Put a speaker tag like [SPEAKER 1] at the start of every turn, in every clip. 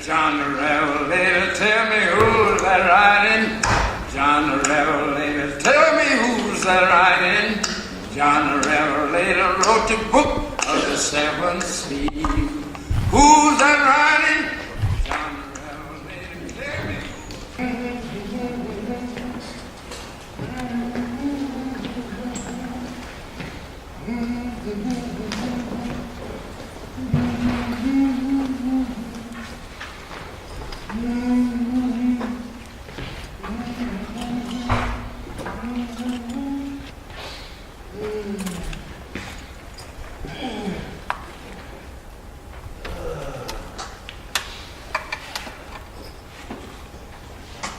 [SPEAKER 1] John the Revelator, tell me who's that riding? John the Revelator, tell me who's that riding? John the Revelator wrote the book of the seven seas. Who's that riding? John the Revelator, tell me.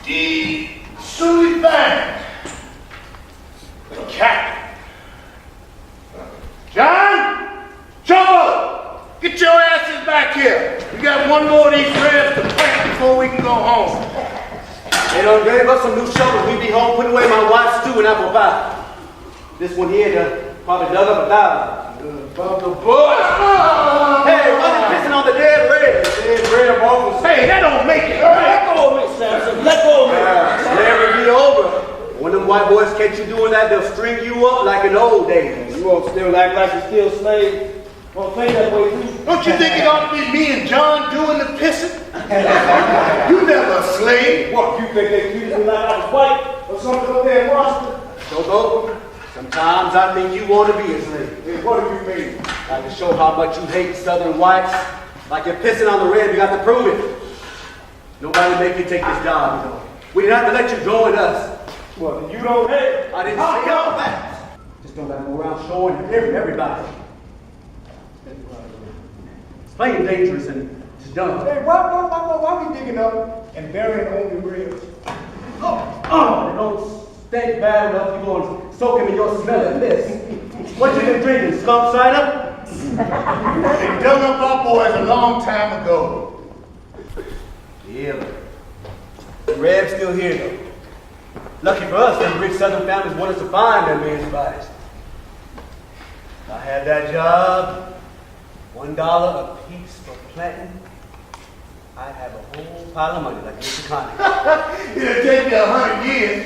[SPEAKER 2] The Sully Band. The captain. John? Showboat! Get your asses back here. We got one more of these reds to plant before we can go home.
[SPEAKER 3] They done gave us some new shovels. We be home putting away my wife's stew and apple pie. This one here done probably dug up 1,000.
[SPEAKER 2] Above the bush.
[SPEAKER 3] Hey, why they pissing on the dead red? Dead red of office.
[SPEAKER 2] Hey, that don't make it. Let go of me, Samson. Let go of me.
[SPEAKER 3] Never be over. When them white boys catch you doing that, they'll string you up like in the old days.
[SPEAKER 4] You won't still act like you're still slave. Won't play that way too.
[SPEAKER 2] Don't you think it ought to be me and John doing the pissing? You never a slave.
[SPEAKER 4] What, you think they treated me like I was white or something up there in Washington?
[SPEAKER 3] Showboat, sometimes I think you want to be a slave.
[SPEAKER 4] Hey, what do you mean?
[SPEAKER 3] Like to show how much you hate Southern whites. Like you're pissing on the red, you got to prove it. Nobody make you take this job, you know. We didn't have to let you go with us.
[SPEAKER 4] Well, you don't hate.
[SPEAKER 3] I didn't say all that. Just don't let them go around showing everybody. It's plain dangerous and it's dumb.
[SPEAKER 4] Hey, why we digging up and burying only ribs?
[SPEAKER 3] Oh, they don't stink bad enough. You're going to soak him in your smelling piss. What you been drinking, skunk cider?
[SPEAKER 2] They dug up our boys a long time ago.
[SPEAKER 3] Yeah, but the Red's still here though. Lucky for us, them rich Southern families want us to find their men's bodies. If I had that job, $1 a piece for Plantin, I'd have a whole pile of money like Mr. Connie.
[SPEAKER 2] It'll take you 100 years.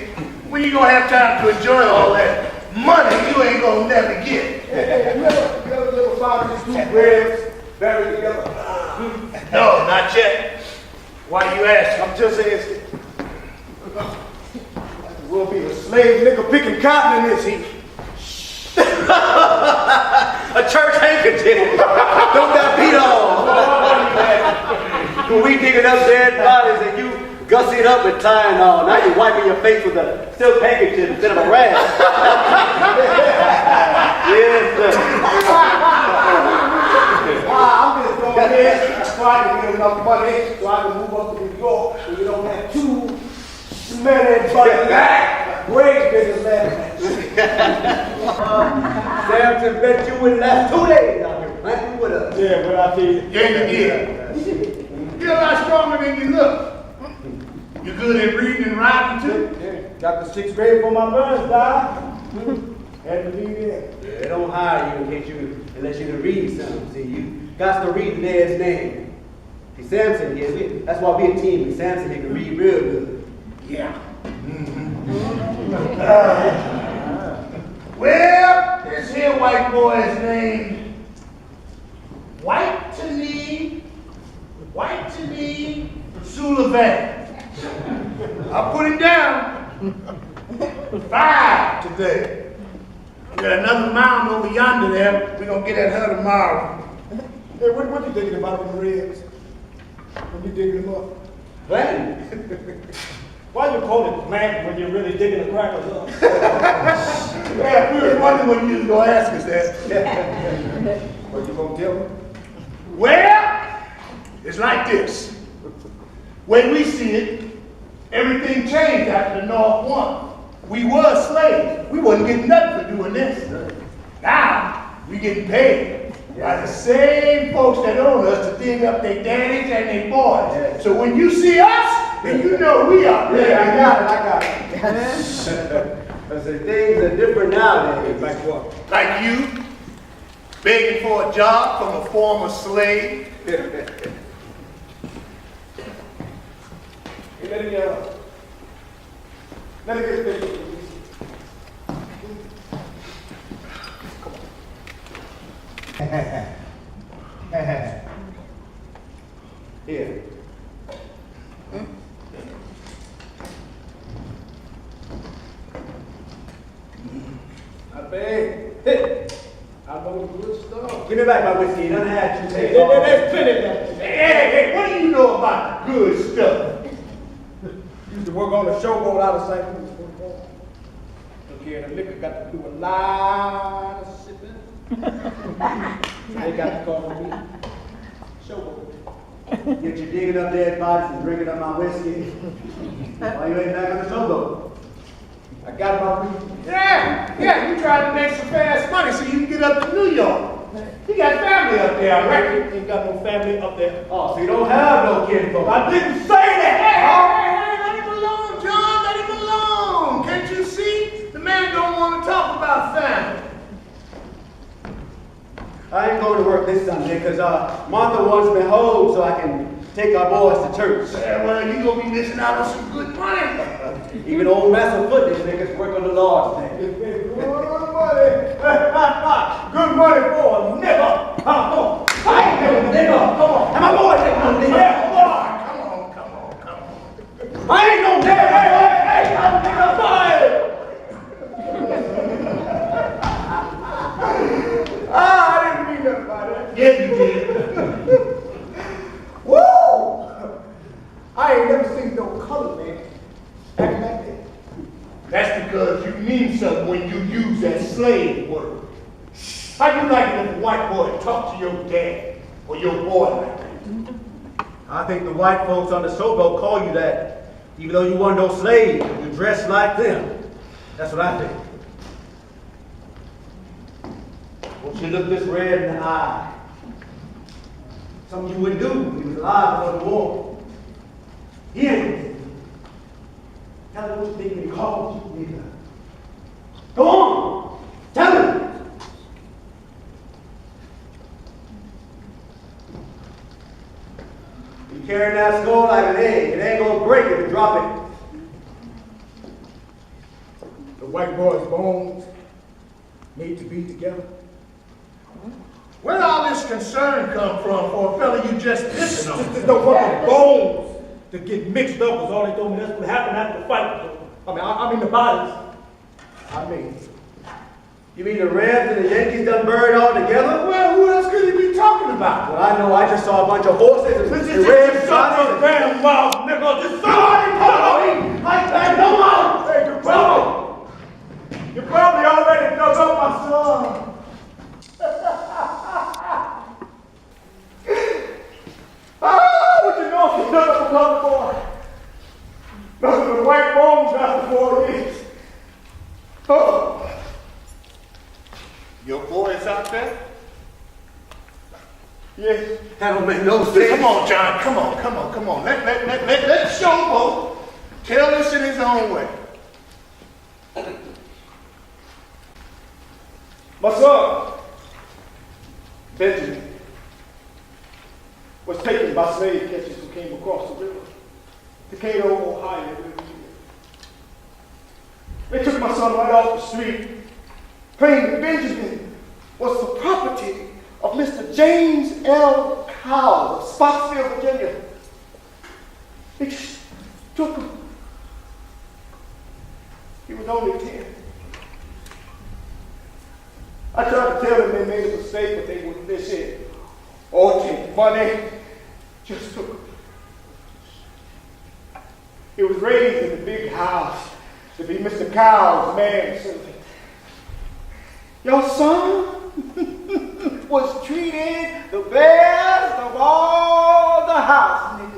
[SPEAKER 2] When you gonna have time to enjoy all that money you ain't gonna never get?
[SPEAKER 4] Hey, you ever found these two ribs buried together?
[SPEAKER 2] No, not yet. Why you ask?
[SPEAKER 4] I'm just asking. We'll be a slave nigga picking cotton in this heat.
[SPEAKER 3] A church handkerchief. Don't that beat on? When we digging up dead bodies and you gussy it up with Tylenol, now you're wiping your face with a silk handkerchief instead of a rag. Yes, sir.
[SPEAKER 4] I'm just going here trying to get enough money so I can move up to New York so you don't have two smelly black grave diggers left.
[SPEAKER 3] Samson bet you wouldn't last 2 days out here planting with us.
[SPEAKER 4] Yeah, but I tell you.
[SPEAKER 2] Yeah, you did. You're a lot stronger than you look. You good at reading and writing too?
[SPEAKER 4] Yeah, got the 6th grade for my parents died. Had to leave in.
[SPEAKER 3] They don't hire you unless you can read something. See, you got to read the man's name. See, Samson here, that's why we a team. With Samson, he can read real good.
[SPEAKER 2] Yeah. Well, this here white boy is named Whitey Sullivan. I'll put him down. 5 today. We got another mound over yonder there. We're gonna get at her tomorrow.
[SPEAKER 4] Hey, what you thinking about them ribs? When you digging them up?
[SPEAKER 3] Planting.
[SPEAKER 4] Why you call it plant when you're really digging the crackers up?
[SPEAKER 2] Yeah, we was wondering when you was gonna ask us that.
[SPEAKER 4] What you gonna tell me?
[SPEAKER 2] Well, it's like this. When we see it, everything changed after the North won. We were slaves. We wasn't getting nothing for doing this. Now, we getting paid by the same folks that own us to dig up their daddies and their boys.
[SPEAKER 4] Yeah.
[SPEAKER 2] So when you see us, then you know we are.
[SPEAKER 4] Yeah, I got it.
[SPEAKER 3] But the things are different nowadays.
[SPEAKER 4] Like what?
[SPEAKER 2] Like you, begging for a job from a former slave.
[SPEAKER 4] let me get a picture. Here. I beg. Hey, I know good stuff.
[SPEAKER 3] Give me back my whiskey. None of that you take.
[SPEAKER 4] There's plenty of that.
[SPEAKER 2] Hey, what do you know about the good stuff?
[SPEAKER 4] Used to work on the Showboat out of St. Louis. Took care of the liquor, got to do a lot of sipping. They got to call me Showboat.
[SPEAKER 3] Get you digging up dead bodies and drinking up my whiskey. Why you ain't back on the Showboat?
[SPEAKER 4] I got my reason.
[SPEAKER 2] Yeah, you tried to make some fast money so you can get up to New York. You got family up there, I reckon.
[SPEAKER 4] Ain't got no family up there.
[SPEAKER 3] Oh, so you don't have no kinfolk.
[SPEAKER 2] I didn't say that. Hey, let him alone, John. Let him alone. Can't you see? The man don't want to talk about family.
[SPEAKER 3] I ain't going to work this Sunday because Martha wants me home so I can take our boys to church.
[SPEAKER 2] Yeah, well, you gonna be missing out on some good money.
[SPEAKER 3] Even old Master Foot, they make us work on the Lord's day.
[SPEAKER 4] Good money. Good money for a nigga. Come on.
[SPEAKER 3] I ain't no nigga. Come on. And my boys ain't no nigga.
[SPEAKER 2] Yeah, come on.
[SPEAKER 3] I ain't no nigga. Hey, I'm nigga. Boy.
[SPEAKER 4] I didn't mean nothing by that.
[SPEAKER 2] Yeah, you did.
[SPEAKER 4] Woo! I ain't never seen no color man acting like that.
[SPEAKER 2] That's because you mean something when you use that slave word. How you like it if a white boy talk to your dad or your boy like that?
[SPEAKER 3] I think the white folks on the Showboat call you that. Even though you weren't no slave, you dress like them. That's what I think. Won't you look this red in the eye? Something you wouldn't do if he was alive before the war. He ain't. Tell him what you think when he calls you, nigga. Go on! Tell him! You carrying that skull like an egg. It ain't gonna break if you drop it.
[SPEAKER 4] The white boy's bones need to be together.
[SPEAKER 2] Where all this concern come from for a fella you just pissing on?
[SPEAKER 4] There's no fucking bones to get mixed up was all they told me that's what happened after the fight. I mean the bodies.
[SPEAKER 3] You mean the Rebs and the Yankees done buried all together?
[SPEAKER 2] Well, who else could he be talking about?
[SPEAKER 3] Well, I know. I just saw a bunch of horses and
[SPEAKER 2] Just
[SPEAKER 3] Rebs.
[SPEAKER 2] shut your damn mouth, nigga. Just somebody call me. Like that, no more.
[SPEAKER 4] Hey, you probably already dug up my son. What you know if you dug up another boy? Nothing but white bones after 4 years. Oh.
[SPEAKER 2] Your boy is out there?
[SPEAKER 4] Yes.
[SPEAKER 3] That don't make no sense.
[SPEAKER 2] Come on, John. Come on. Let Showboat tell this in his own way.
[SPEAKER 4] My son, Benjamin, was taken by slave catchers who came across the river to Cato, Ohio. They took my son right off the street, claiming that Benjamin was the property of Mr. James L. Cowell of Spotsville, Virginia. They just took him. He was only 10. I tried to tell them they made a mistake, but they wouldn't listen. Okay, money just took him. He was raised in a big house to be Mr. Cowell's manservant. Your son was treated the best of all the house niggas.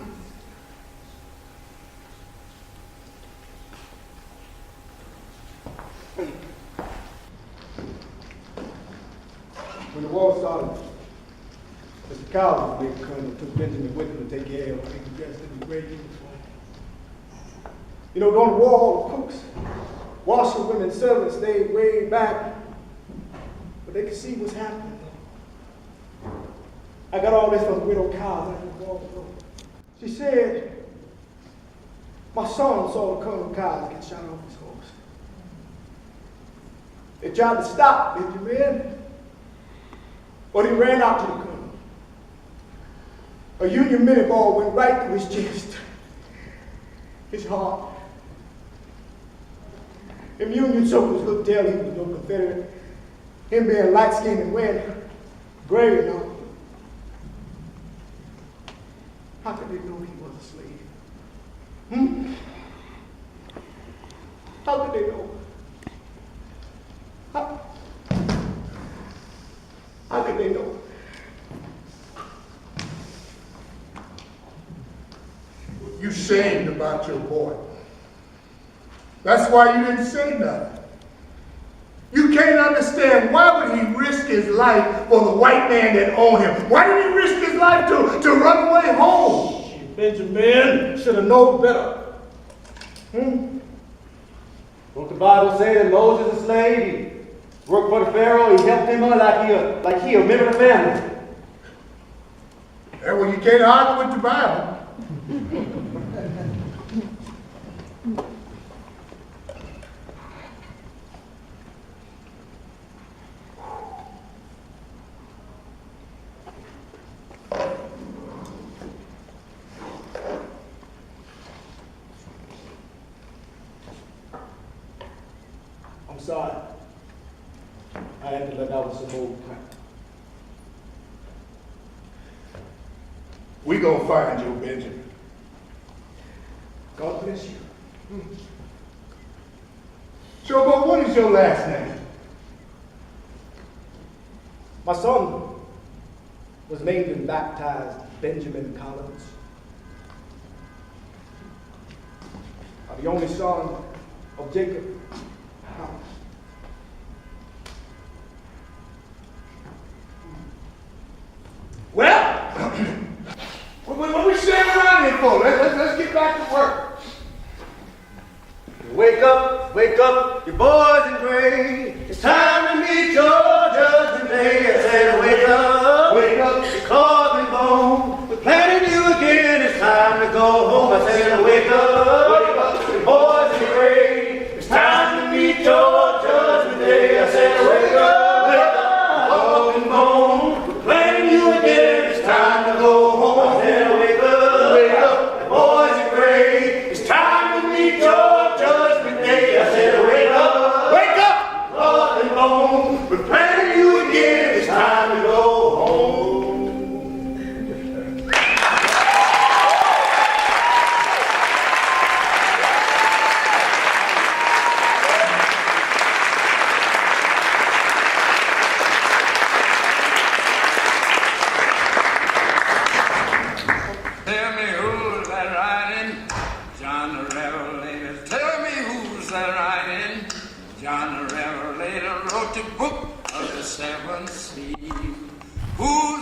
[SPEAKER 4] When the war started, Mr. Cowell, the big colonel, took Benjamin with him to take care of him. He was dressed in his great uniform. You know, during the war, all the cooks, washerwomen, servants stayed way back, but they could see what's happening. I got all this from the widow Cowell. She said, My son saw the Colonel Cowles get shot off his horse. They tried to stop Benjamin, but he ran out to the Colonel. A Union minute ball went right through his chest, his heart. Them Union soldiers couldn't tell he was no Confederate. Him being light-skinned and wearing gray and all. How could they know he was a slave? How could they know? How could they know?
[SPEAKER 2] You shamed about your boy. That's why you didn't say nothing. You can't understand, why would he risk his life for the white man that owned him? Why did he risk his life to run away home?
[SPEAKER 4] Benjamin should have known better.
[SPEAKER 3] Don't the Bible say that Moses is a slave? He worked for the Pharaoh, he helped him out like he a member of the family.
[SPEAKER 2] And well, you can't argue with the Bible.
[SPEAKER 4] I'm sorry. I had to let out some old crap.
[SPEAKER 2] We gonna find you, Benjamin.
[SPEAKER 4] God bless you.
[SPEAKER 2] Showboat, what is your last name?
[SPEAKER 4] My son was named and baptized Benjamin Collins. I'm the only son of Jacob.
[SPEAKER 2] Well, what we standing around here for? Let's get back to work.
[SPEAKER 3] Wake up, you boys in gray. It's time to meet your judgment day. I said, wake up, your cause and bone. We're planning you again, it's time to go home. I said, wake up, you boys in gray. It's time to meet your judgment day. I said, wake up, cause and bone. We're planning you again, it's time to go home. I said, wake up, you boys in gray. It's time to meet your judgment day. I said, wake up, blood and bone. We're planning you again. It's time to go home.
[SPEAKER 1] Tell me who's that riding? John the Revelator. Tell me who's that riding? John the Revelator wrote the book of the seven seas. Who's